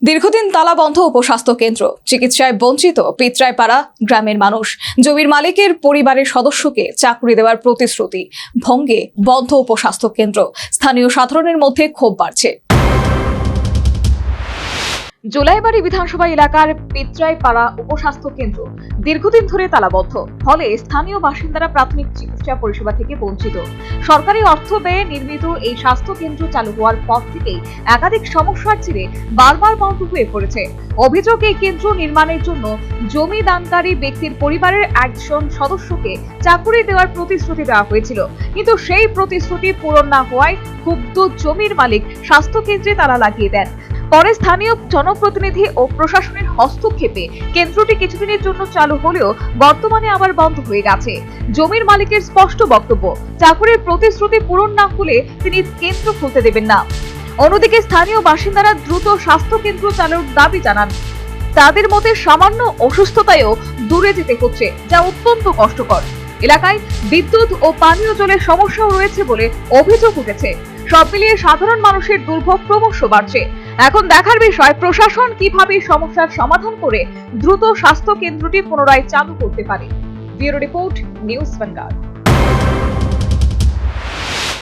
দীর্ঘদিন তালাবন্ধ উপস্বাস্থ্য কেন্দ্র, চিকিৎসায় বঞ্চিত পিত্রাইপাড়া গ্রামের মানুষ, জমির মালিকের পরিবারের সদস্যকে চাকরি দেওয়ার প্রতিশ্রুতি ভঙ্গে বন্ধ উপস্বাস্থ্য কেন্দ্র, স্থানীয় সাধারণের মধ্যে ক্ষোভ বাড়ছে। জুলাইবাড়ি বিধানসভা এলাকার পিত্রাইপাড়া উপস্বাস্থ্য কেন্দ্র দীর্ঘদিন ধরে তালাবদ্ধ, ফলে স্থানীয় বাসিন্দারা প্রাথমিক চিকিৎসা পরিষেবা থেকে বঞ্চিত। সরকারি অর্থ ব্যয়ে নির্মিত এই স্বাস্থ্য কেন্দ্র চালু হওয়ার পর থেকেই একাধিক সমস্যার জেরে বারবার বন্ধ হয়ে পড়েছে। অভিযোগ, এই কেন্দ্র নির্মাণের জন্য জমি দানকারী ব্যক্তির পরিবারের একজন সদস্যকে চাকরি দেওয়ার প্রতিশ্রুতি দেওয়া হয়েছিল, কিন্তু সেই প্রতিশ্রুতি পূরণ না হওয়ায় ক্ষুব্ধ জমির মালিক স্বাস্থ্য কেন্দ্রে তালা লাগিয়ে দেন। পরে স্থানীয় জনপ্রতিনিধি ও প্রশাসনের হস্তক্ষেপে কেন্দ্রটি কিছুদিনের জন্য চালু হলেও বর্তমানে আবার বন্ধ হয়ে গেছে। জমির মালিকের স্পষ্ট বক্তব্য, চাকরির প্রতিশ্রুতি পূরণ না হলে তিনি কেন্দ্র খুলতে দেবেন না। অন্যদিকে স্থানীয় বাসিন্দারা দ্রুত স্বাস্থ্য কেন্দ্র চালুর দাবি জানান। তাদের মতে সামান্য অসুস্থতায়ও দূরে যেতে হচ্ছে, যা অত্যন্ত কষ্টকর। এলাকায় বিদ্যুৎ ও পানীয় জলের সমস্যাও রয়েছে বলে অভিযোগ উঠেছে। সব মিলিয়ে সাধারণ মানুষের দুর্ভোগ ক্রমশ বাড়ছে। এখন দেখার বিষয়, প্রশাসন কিভাবে সমস্যার সমাধান করে দ্রুত স্বাস্থ্য কেন্দ্রটি পুনরায় চালু করতে পারে। Bureau report, news vanguard.